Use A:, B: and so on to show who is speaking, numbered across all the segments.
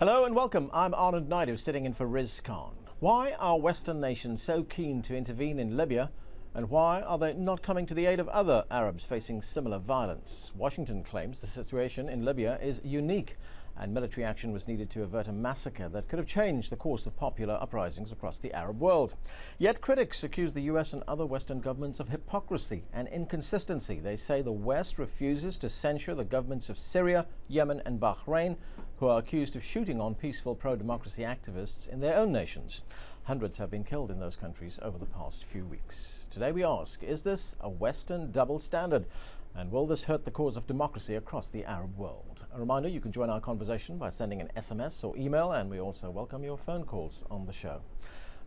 A: Hello and welcome. I'm Anand Naidu sitting in for Riz Khan. Why are Western nations so keen to intervene in Libya, and why are they not coming to the aid of other Arabs facing similar violence? Washington claims the situation in Libya is unique and military action was needed to avert a massacre that could have changed the course of popular uprisings across the Arab world. Yet critics accuse the US and other Western governments of hypocrisy and inconsistency. They say the West refuses to censure the governments of Syria, Yemen and Bahrain, who are accused of shooting on peaceful pro-democracy activists in their own nations. Hundreds have been killed in those countries over the past few weeks. Today we ask, is this a Western double standard? And will this hurt the cause of democracy across the Arab world? A reminder, you can join our conversation by sending an SMS or email, and we also welcome your phone calls on the show.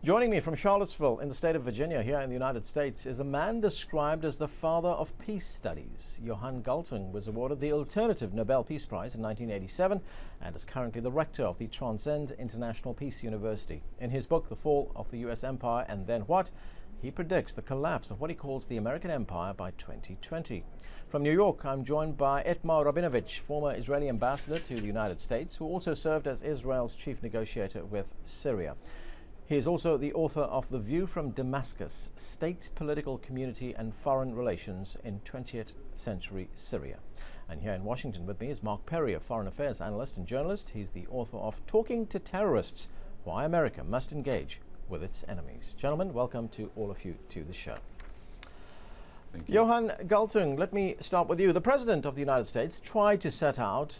A: Joining me from Charlottesville in the state of Virginia here in the United States is a man described as the father of peace studies. Johan Galtung was awarded the Alternative Nobel Peace Prize in 1987 and is currently the rector of the Transcend International Peace University. In his book, The Fall of the US Empire and Then What?, he predicts the collapse of what he calls the American empire by 2020. From New York, I'm joined by Itamar Rabinovich, former Israeli ambassador to the United States, who also served as Israel's chief negotiator with Syria. He is also the author of The View from Damascus, State, Political, Community and Foreign Relations in 20th Century Syria. And here in Washington with me is Mark Perry, a foreign affairs analyst and journalist. He's the author of Talking to Terrorists, Why America Must Engage with Its Enemies. Gentlemen, welcome to all of you to the show.
B: Thank you.
A: Johan Galtung, let me start with you. The President of the United States tried to set out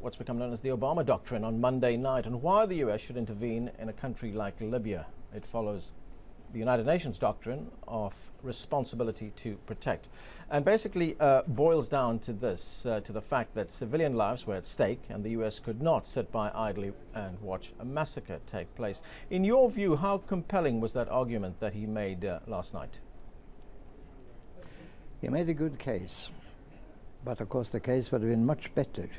A: what's become known as the Obama Doctrine on Monday night and why the US should intervene in a country like Libya. It follows the United Nations doctrine of responsibility to protect, and basically boils down to this, to the fact that civilian lives were at stake and the US could not sit by idly and watch a massacre take place. In your view, how compelling was that argument that he made last night?
C: He made a good case, but of course the case would have been much better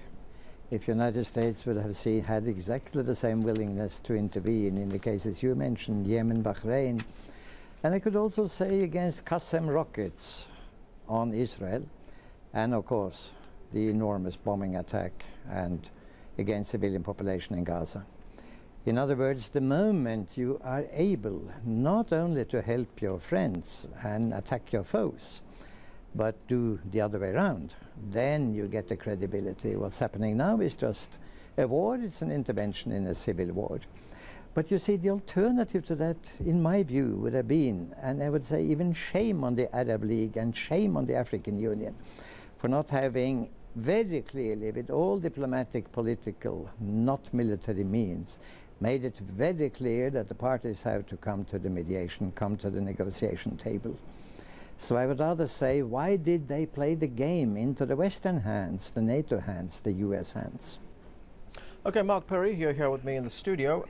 C: if the United States would have had exactly the same willingness to intervene in the cases you mentioned, Yemen, Bahrain, and I could also say against Qasem rockets on Israel, and of course the enormous bombing attack and against civilian population in Gaza. In other words, the moment you are able not only to help your friends and attack your foes, but do the other way around, then you get the credibility. What's happening now is just a war. It's an intervention in a civil war. But you see, the alternative to that, in my view, would have been, and I would say even shame on the Arab League and shame on the African Union for not having very clearly, with all diplomatic, political, not military means, made it very clear that the parties have to come to the mediation, come to the negotiation table. So I would rather say, why did they play the game into the Western hands, the NATO hands, the US hands?
A: Okay, Mark Perry, you're here with me in the studio.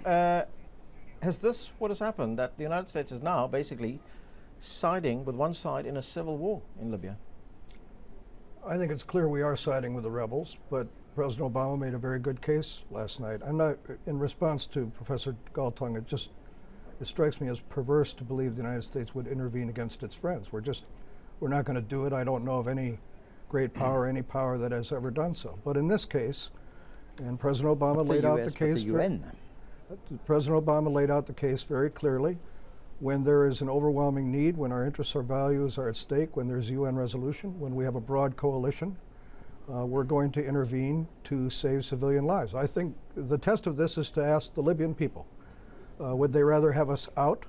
A: Has this what has happened, that the United States is now basically siding with one side in a civil war in Libya?
D: I think it's clear we are siding with the rebels, but President Obama made a very good case last night. I'm not, in response to Professor Galtung, it strikes me as perverse to believe the United States would intervene against its friends. We're not going to do it. I don't know of any great power, any power that has ever done so. But in this case, and President Obama laid out the case. President Obama laid out the case very clearly. When there is an overwhelming need, when our interests or values are at stake, when there's a UN resolution, when we have a broad coalition, we're going to intervene to save civilian lives. I think the test of this is to ask the Libyan people, would they rather have us out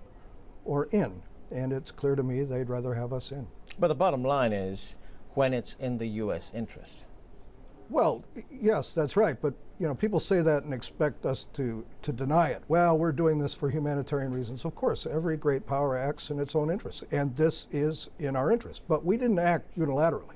D: or in? And it's clear to me they'd rather have us in.
A: But the bottom line is, when it's in the US interest.
D: Well, yes, that's right. But people say that and expect us to deny it. Well, we're doing this for humanitarian reasons. Of course, every great power acts in its own interest, and this is in our interest. But we didn't act unilaterally.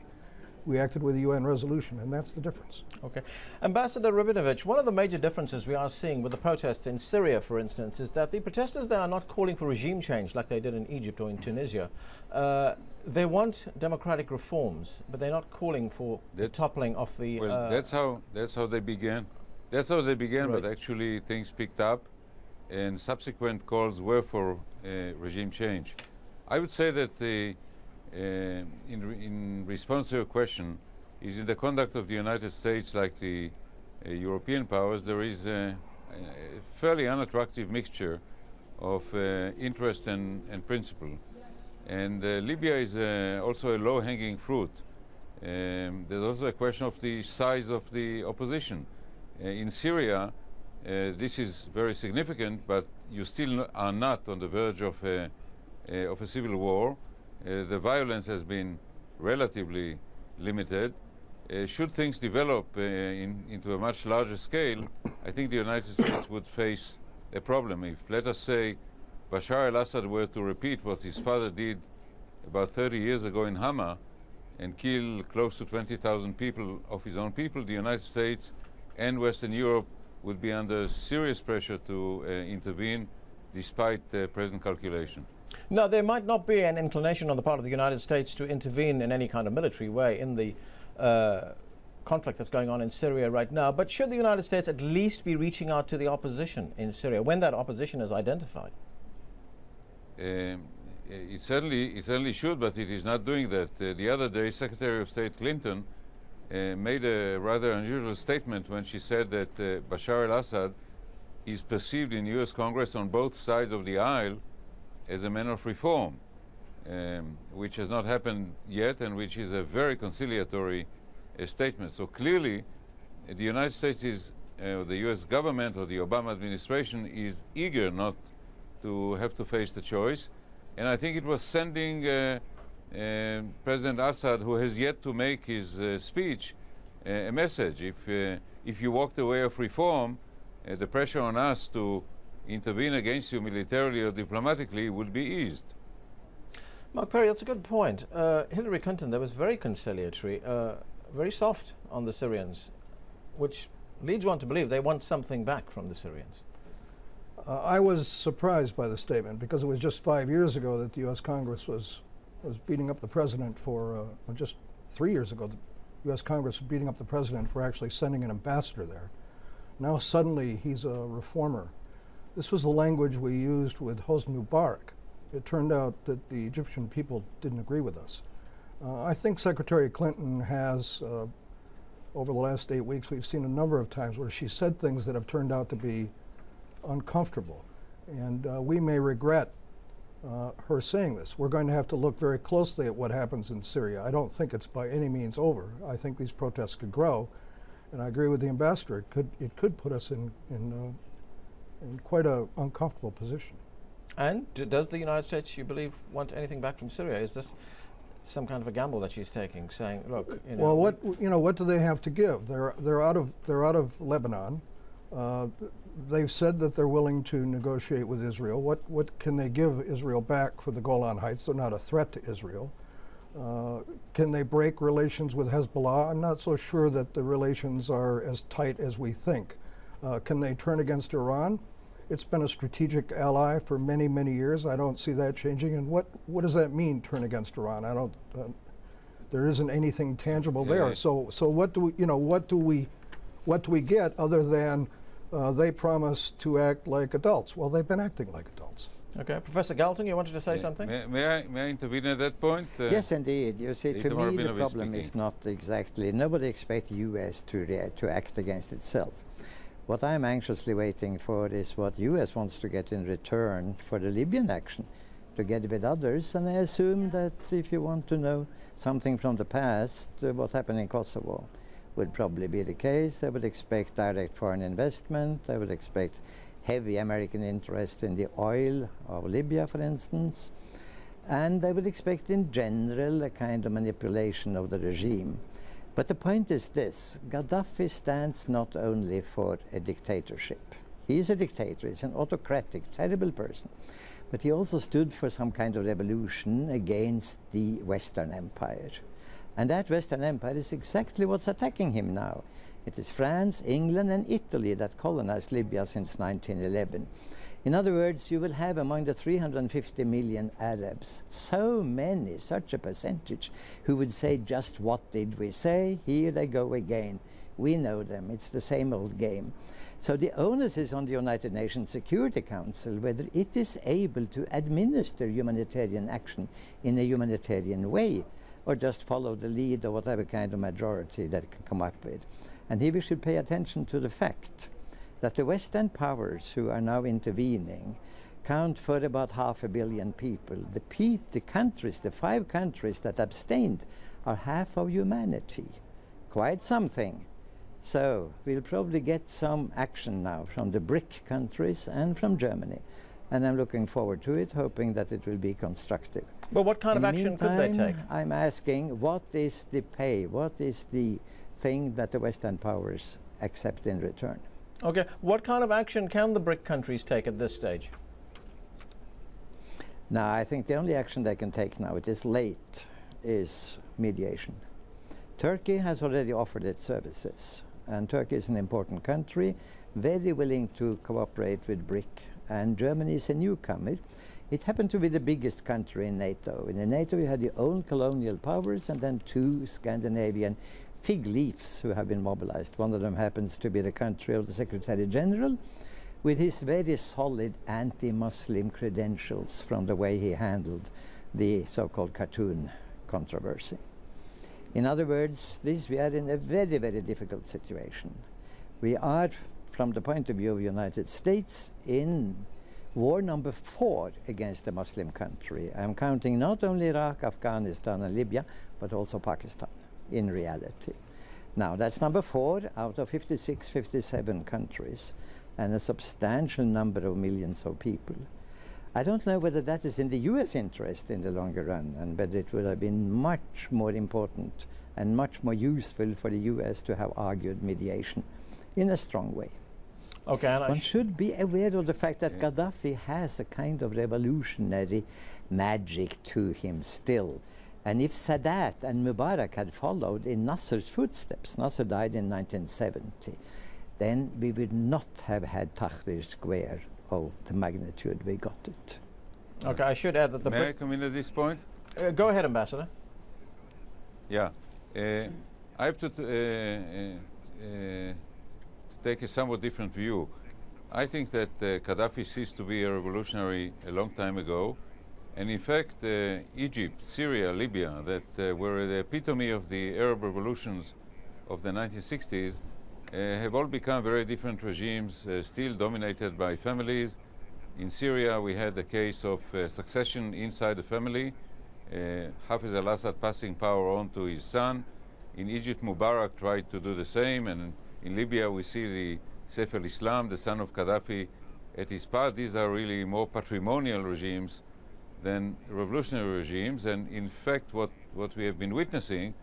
D: We acted with a UN resolution, and that's the difference.
A: Okay. Ambassador Rabinovich, one of the major differences we are seeing with the protests in Syria, for instance, is that the protesters there are not calling for regime change like they did in Egypt or in Tunisia. They want democratic reforms, but they're not calling for the toppling of the...
B: Well, that's how they began. That's how they began,
A: Right.
B: But actually things picked up, and subsequent calls were for regime change. I would say that in response to your question, is in the conduct of the United States like the European powers, there is a fairly unattractive mixture of interest and principle. And Libya is also a low-hanging fruit. There's also a question of the size of the opposition. In Syria, this is very significant, but you still are not on the verge of a civil war. The violence has been relatively limited. Should things develop into a much larger scale, I think the United States would face a problem. If, let us say, Bashar al-Assad were to repeat what his father did about 30 years ago in Hama and kill close to 20,000 people of his own people, the United States and Western Europe would be under serious pressure to intervene despite present calculation.
A: Now, there might not be an inclination on the part of the United States to intervene in any kind of military way in the conflict that's going on in Syria right now, but should the United States at least be reaching out to the opposition in Syria when that opposition is identified?
B: It certainly should, but it is not doing that. The other day, Secretary of State Clinton made a rather unusual statement when she said that Bashar al-Assad is perceived in U.S. Congress on both sides of the aisle as a man of reform, which has not happened yet and which is a very conciliatory statement. So clearly, the United States is, the U.S. government or the Obama administration is eager not to have to face the choice. And I think it was sending President Assad, who has yet to make his speech, a message. If you walk the way of reform, the pressure on us to intervene against you militarily or diplomatically would be eased.
A: Mark Perry, that's a good point. Hillary Clinton, there was very conciliatory, very soft on the Syrians, which leads one to believe they want something back from the Syrians.
D: I was surprised by the statement because it was just 5 years ago that the U.S. Congress was beating up the president for, just 3 years ago, the U.S. Congress was beating up the president for actually sending an ambassador there. Now suddenly he's a reformer. This was the language we used with Hosni Mubarak. It turned out that the Egyptian people didn't agree with us. I think Secretary Clinton has, over the last 8 weeks, we've seen a number of times where she said things that have turned out to be uncomfortable. And we may regret her saying this. We're going to have to look very closely at what happens in Syria. I don't think it's by any means over. I think these protests could grow. And I agree with the ambassador. It could put us in quite an uncomfortable position.
A: And does the United States, you believe, want anything back from Syria? Is this some kind of a gamble that she's taking, saying, look, you know?
D: Well, what do they have to give? They're out of Lebanon. They've said that they're willing to negotiate with Israel. What can they give Israel back for the Golan Heights? They're not a threat to Israel. Can they break relations with Hezbollah? I'm not so sure that the relations are as tight as we think. Can they turn against Iran? It's been a strategic ally for many, many years. I don't see that changing. And what does that mean, turn against Iran? I don't. There isn't anything tangible there. So what do we get other than they promise to act like adults? Well, they've been acting like adults.
A: Okay, Professor Galton, you wanted to say something?
B: May I intervene at that point?
C: Yes, indeed. You see, to me, the problem is not exactly. Nobody expects the U.S. to act against itself. What I'm anxiously waiting for is what U.S. wants to get in return for the Libyan action, together with others. And I assume that if you want to know something from the past, what happened in Kosovo would probably be the case. I would expect direct foreign investment. I would expect heavy American interest in the oil of Libya, for instance. And I would expect in general a kind of manipulation of the regime. But the point is this: Gaddafi stands not only for a dictatorship. He is a dictator, he's an autocratic, terrible person. But he also stood for some kind of revolution against the Western Empire. And that Western Empire is exactly what's attacking him now. It is France, England, and Italy that colonized Libya since 1911. In other words, you will have among the 350 million Arabs so many, such a percentage, who would say, just what did we say? Here they go again. We know them. It's the same old game. So the onus is on the United Nations Security Council whether it is able to administer humanitarian action in a humanitarian way, or just follow the lead of whatever kind of majority that it can come up with. And here we should pay attention to the fact that the Western powers who are now intervening count for about 500 million people. The countries, the 5 countries that abstained, are half of humanity. Quite something. So we'll probably get some action now from the BRIC countries and from Germany. And I'm looking forward to it, hoping that it will be constructive.
A: But what kind of
C: In the
A: action could they
C: meantime,
A: take?
C: I'm asking, what is the pay? What is the thing that the Western powers accept in return?
A: Okay, what kind of action can the BRIC countries take at this stage?
C: Now, I think the only action they can take now, it is late, is mediation. Turkey has already offered its services, and Turkey is an important country, very willing to cooperate with BRIC, and Germany is a newcomer. It happened to be the biggest country in NATO. In the NATO you had the old colonial powers and then 2 Scandinavian fig leaves who have been mobilized. One of them happens to be the country of the Secretary General, with his very solid anti-Muslim credentials from the way he handled the so-called cartoon controversy. In other words, we are in a very, very difficult situation. We are, from the point of view of the United States, in war number 4 against a Muslim country. I'm counting not only Iraq, Afghanistan and Libya, but also Pakistan, in reality. Now, that's number 4 out of 56, 57 countries, and a substantial number of millions of people. I don't know whether that is in the US interest in the longer run, and whether it would have been much more important and much more useful for the US to have argued mediation in a strong way.
A: Okay, and
C: One should be aware of the fact that Gaddafi has a kind of revolutionary magic to him still. And if Sadat and Mubarak had followed in Nasser's footsteps, Nasser died in 1970, then we would not have had Tahrir Square of the magnitude we got it.
A: okay, I should add that the
B: May I come in at this point?
A: go ahead, Ambassador.
B: Yeah. I have to take a somewhat different view. I think that Gaddafi ceased to be a revolutionary a long time ago. And in fact, Egypt, Syria, Libya, that were the epitome of the Arab revolutions of the 1960s, have all become very different regimes, still dominated by families. In Syria, we had the case of succession inside the family, Hafiz al-Assad passing power on to his son. In Egypt, Mubarak tried to do the same, and in Libya, we see the Saif al-Islam, the son of Gaddafi, at his part. These are really more patrimonial regimes than revolutionary regimes, and in fact, what we have been witnessing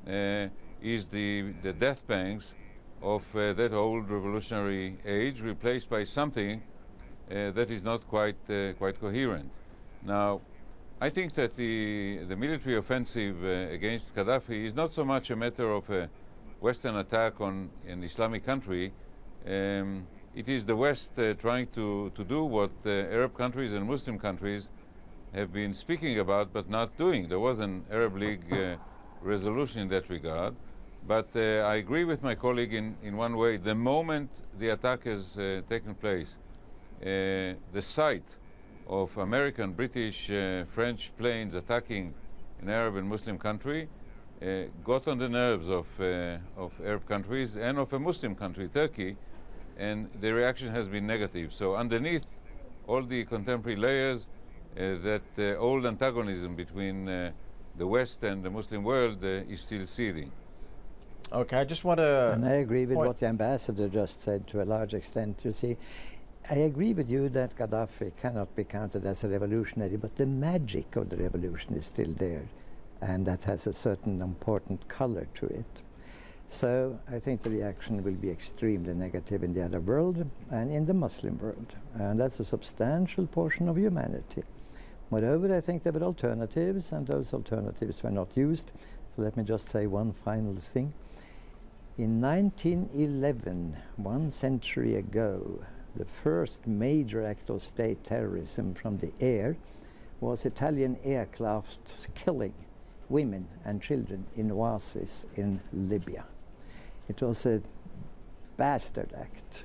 B: is the death pangs of that old revolutionary age, replaced by something that is not quite coherent. Now, I think that the military offensive against Gaddafi is not so much a matter of a Western attack on an Islamic country. It is the West trying to do what Arab countries and Muslim countries have been speaking about but not doing. There was an Arab League resolution in that regard. But I agree with my colleague in one way. The moment the attack has taken place, the sight of American, British, French planes attacking an Arab and Muslim country got on the nerves of Arab countries and of a Muslim country, Turkey, and the reaction has been negative. So underneath all the contemporary layers, that old antagonism between the West and the Muslim world is still seething.
A: Okay, I just want to...
C: And I agree with what the ambassador just said to a large extent. You see, I agree with you that Gaddafi cannot be counted as a revolutionary, but the magic of the revolution is still there, and that has a certain important color to it. So I think the reaction will be extremely negative in the Arab world and in the Muslim world, and that's a substantial portion of humanity. Moreover, I think there were alternatives, and those alternatives were not used. So let me just say one final thing. In 1911, 1 century ago, the first major act of state terrorism from the air was Italian aircraft killing women and children in oases in Libya. It was a bastard act.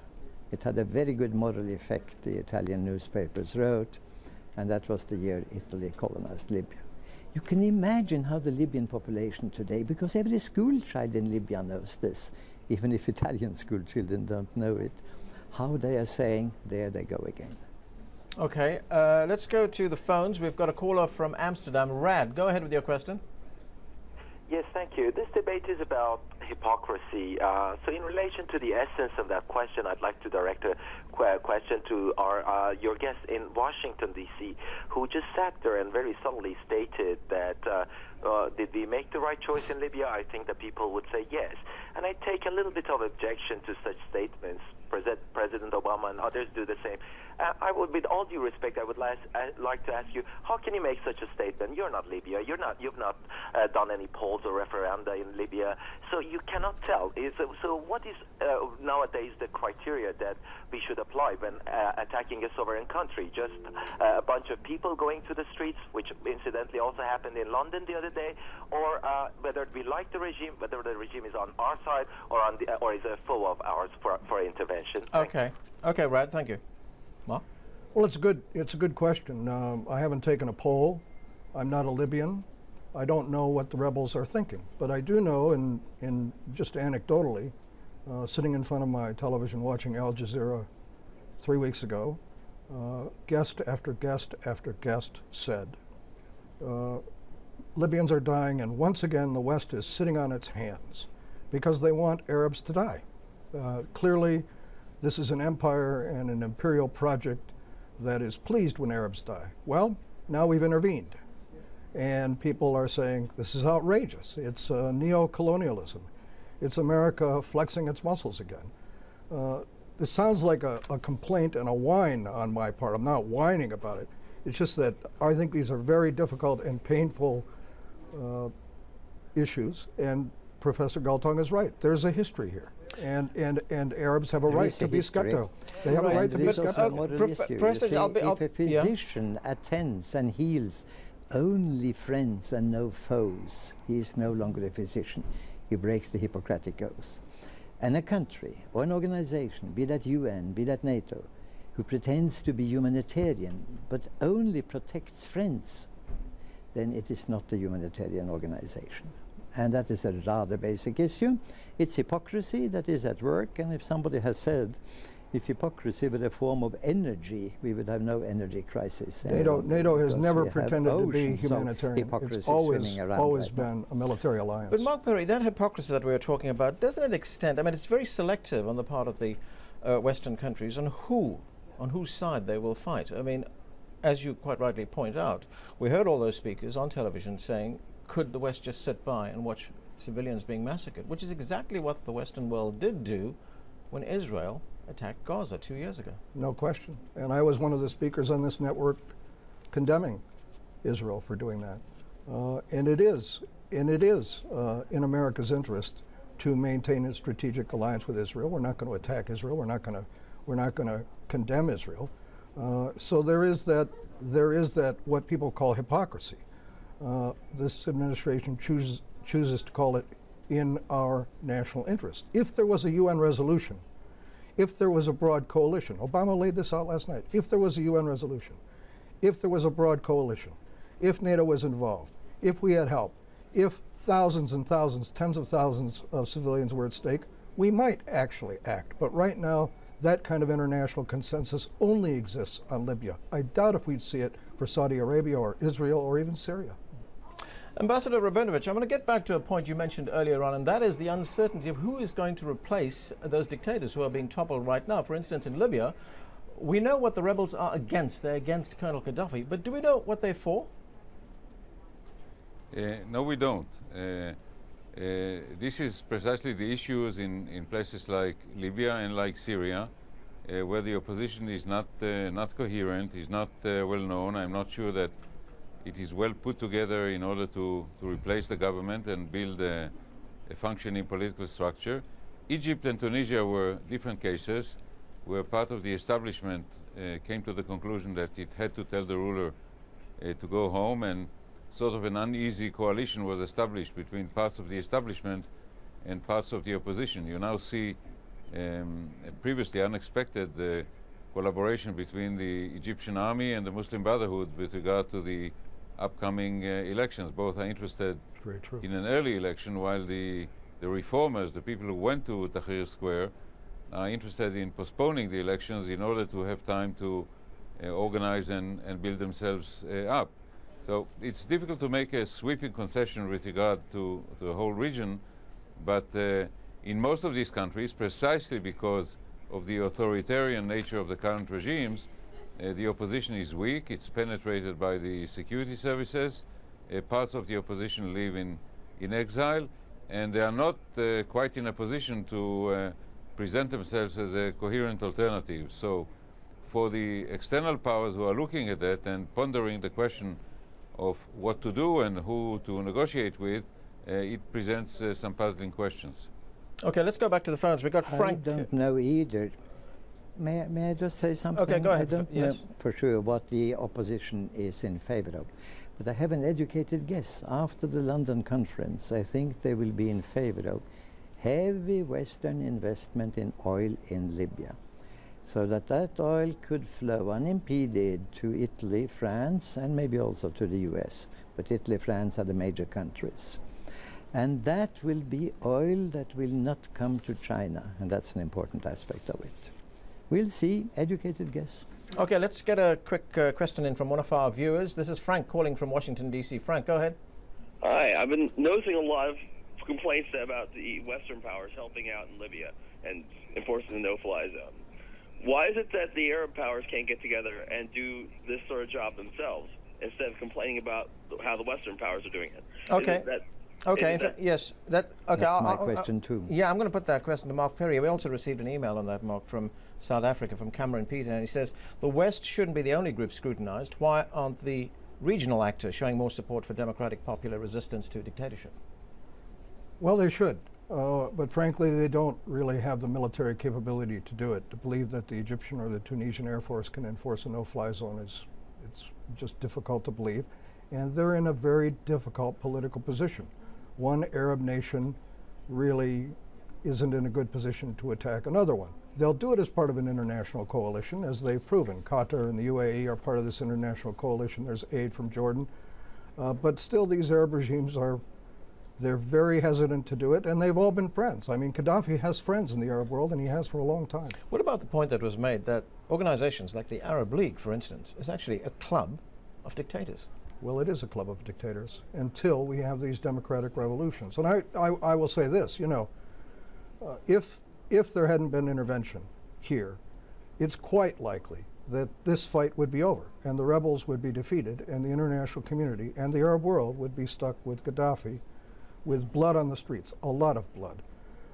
C: It had a very good moral effect, the Italian newspapers wrote, and that was the year Italy colonized Libya. You can imagine how the Libyan population today, because every school child in Libya knows this, even if Italian school children don't know it, how they are saying, there they go again.
A: Okay, let's go to the phones. We've got a caller from Amsterdam. Rad, go ahead with your question.
E: Yes, thank you. This debate is about hypocrisy. So in relation to the essence of that question, I'd like to direct a question to your guest in Washington, D.C., who just sat there and very subtly stated that did we make the right choice in Libya? I think that people would say yes. And I take a little bit of objection to such statements. President Obama and others do the same. I would, with all due respect, I would like to ask you, how can you make such a statement? You're not Libya. You've not done any polls or referenda in Libya, so you cannot tell. So what is nowadays the criteria that we should apply when attacking a sovereign country? Just a bunch of people going to the streets, which incidentally also happened in London the other day, or whether we like the regime, whether the regime is on our side or is a foe of ours for intervention.
A: Okay. Okay, Rad, thank you. Mark?
D: Well, it's a good question. I haven't taken a poll. I'm not a Libyan. I don't know what the rebels are thinking. But I do know, in just anecdotally, sitting in front of my television watching Al Jazeera 3 weeks ago, guest after guest after guest said, Libyans are dying, and once again the West is sitting on its hands because they want Arabs to die. Clearly, this is an empire and an imperial project that is pleased when Arabs die. Well, now we've intervened. And people are saying, this is outrageous. It's neo-colonialism. It's America flexing its muscles again. This sounds like a complaint and a whine on my part. I'm not whining about it. It's just that I think these are very difficult and painful issues. And Professor Galtung is right. There's a history here. And Arabs have a right to be skeptical. They have a right to be skeptical.
C: If a physician attends and heals only friends and no foes, he is no longer a physician. He breaks the Hippocratic oath. And a country or an organization, be that UN, be that NATO, who pretends to be humanitarian but only protects friends, then it is not a humanitarian organization. And that is a rather basic issue. It's hypocrisy that is at work, and if somebody has said, if hypocrisy were a form of energy, we would have no energy crisis.
D: NATO has never pretended to be humanitarian. It's always been a military alliance.
A: But Mark Perry, that hypocrisy that we were talking about, doesn't it extend? I mean, it's very selective on the part of the Western countries on whose side they will fight. I mean, as you quite rightly point out, we heard all those speakers on television saying, could the West just sit by and watch civilians being massacred, which is exactly what the Western world did do when Israel attacked Gaza 2 years ago.
D: No question. And I was one of the speakers on this network condemning Israel for doing that. And it is in America's interest to maintain a strategic alliance with Israel. We're not going to attack Israel. We're not going to condemn Israel. So there is that what people call hypocrisy. This administration chooses to call it in our national interest. If there was a UN resolution, if there was a broad coalition, Obama laid this out last night, if there was a UN resolution, if there was a broad coalition, if NATO was involved, if we had help, if thousands and thousands, tens of thousands of civilians were at stake, we might actually act. But right now, that kind of international consensus only exists on Libya. I doubt if we'd see it for Saudi Arabia or Israel or even Syria.
A: Ambassador Rabinovich, I'm going to get back to a point you mentioned earlier on, and that is the uncertainty of who is going to replace those dictators who are being toppled right now. For instance, in Libya, we know what the rebels are against. They're against Colonel Gaddafi. But do we know what they're for?
B: No, we don't. This is precisely the issues in places like Libya and like Syria, where the opposition is not coherent, is not well known. I'm not sure that it is well put together in order to replace the government and build a functioning political structure. Egypt and Tunisia were different cases where part of the establishment came to the conclusion that it had to tell the ruler to go home, and sort of an uneasy coalition was established between parts of the establishment and parts of the opposition. You now see previously unexpected collaboration between the Egyptian army and the Muslim Brotherhood with regard to the upcoming elections. Both are interested in an early election, while the the reformers, the people who went to Tahrir Square, are interested in postponing the elections in order to have time to organize and build themselves up. So it's difficult to make a sweeping concession with regard to the whole region, but in most of these countries, precisely because of the authoritarian nature of the current regimes, the opposition is weak, it's penetrated by the security services, parts of the opposition live in exile, and they are not quite in a position to present themselves as a coherent alternative. So for the external powers who are looking at that and pondering the question of what to do and who to negotiate with, it presents some puzzling questions.
A: Okay, let's go back to the phones. We've got Frank.
C: I don't know either. May I just say something?
A: Okay, go ahead.
C: I don't know for sure what the opposition is in favor of, but I have an educated guess. After the London conference, I think they will be in favor of heavy Western investment in oil in Libya, so that oil could flow unimpeded to Italy, France, and maybe also to the US. But Italy, France are the major countries. And that will be oil that will not come to China, and that's an important aspect of it. We'll see. Educated guess.
A: Okay, let's get a quick question in from one of our viewers. This is Frank calling from Washington, D.C. Frank, go ahead.
F: Hi, I've been noticing a lot of complaints about the Western powers helping out in Libya and enforcing the no-fly zone. Why is it that the Arab powers can't get together and do this sort of job themselves instead of complaining about how the Western powers are doing it?
A: Okay. Okay, yes. Okay,
C: that's my question too.
A: Yeah, I'm going to put that question to Mark Perry. We also received an email on that, Mark, from South Africa, from Cameron Peter, and he says, the West shouldn't be the only group scrutinized. Why aren't the regional actors showing more support for democratic popular resistance to dictatorship?
D: Well, they should, but frankly, they don't really have the military capability to do it. To believe that the Egyptian or the Tunisian Air Force can enforce a no-fly zone it's just difficult to believe, and they're in a very difficult political position. One Arab nation really isn't in a good position to attack another one. They'll do it as part of an international coalition, as they've proven. Qatar and the UAE are part of this international coalition. There's aid from Jordan. But still, these Arab regimes they're very hesitant to do it, and they've all been friends. I mean, Gaddafi has friends in the Arab world, and he has for a long time.
A: What about the point that was made that organizations like the Arab League, for instance, is actually a club of dictators?
D: Well, it is a club of dictators until we have these democratic revolutions. And I will say this, you know, if there hadn't been intervention here, it's quite likely that this fight would be over and the rebels would be defeated and the international community and the Arab world would be stuck with Gaddafi with blood on the streets, a lot of blood.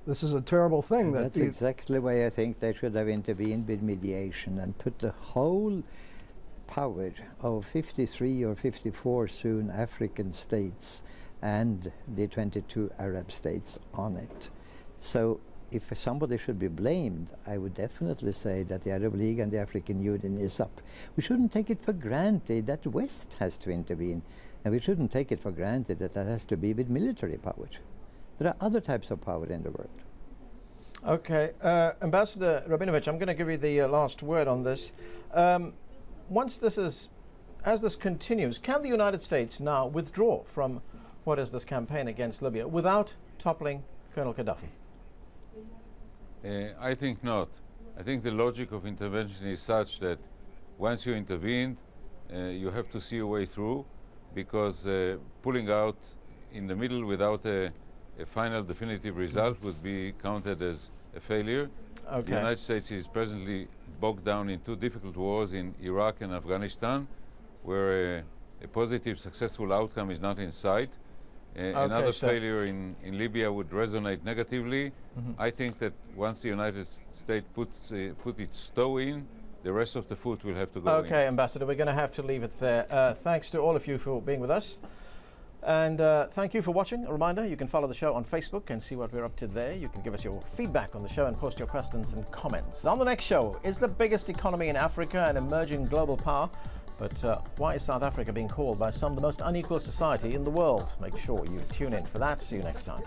D: This is a terrible thing.
C: That's exactly why I think they should have intervened with mediation and put the whole power of 53 or 54 soon African states and the 22 Arab states on it. So if somebody should be blamed, I would definitely say that the Arab League and the African Union is up. We shouldn't take it for granted that the West has to intervene, and we shouldn't take it for granted that that has to be with military power. There are other types of power in the world.
A: Okay, Ambassador Rabinovich, I'm going to give you the last word on this. As this continues, can the United States now withdraw from what is this campaign against Libya without toppling Colonel Gaddafi?
B: I think not. I think the logic of intervention is such that once you intervened, you have to see a way through, because pulling out in the middle without a final definitive result would be counted as a failure. Okay. The United States is presently bogged down in two difficult wars in Iraq and Afghanistan, where a positive, successful outcome is not in sight. Another failure in Libya would resonate negatively. I think that once the United States put its toe in, the rest of the foot will have to go in.
A: Okay, Ambassador, we're going to have to leave it there. Thanks to all of you for being with us. And thank you for watching. A reminder, you can follow the show on Facebook and see what we're up to there. You can give us your feedback on the show and post your questions and comments. On the next show, is the biggest economy in Africa an emerging global power? But why is South Africa being called by some the most unequal society in the world? Make sure you tune in for that. See you next time.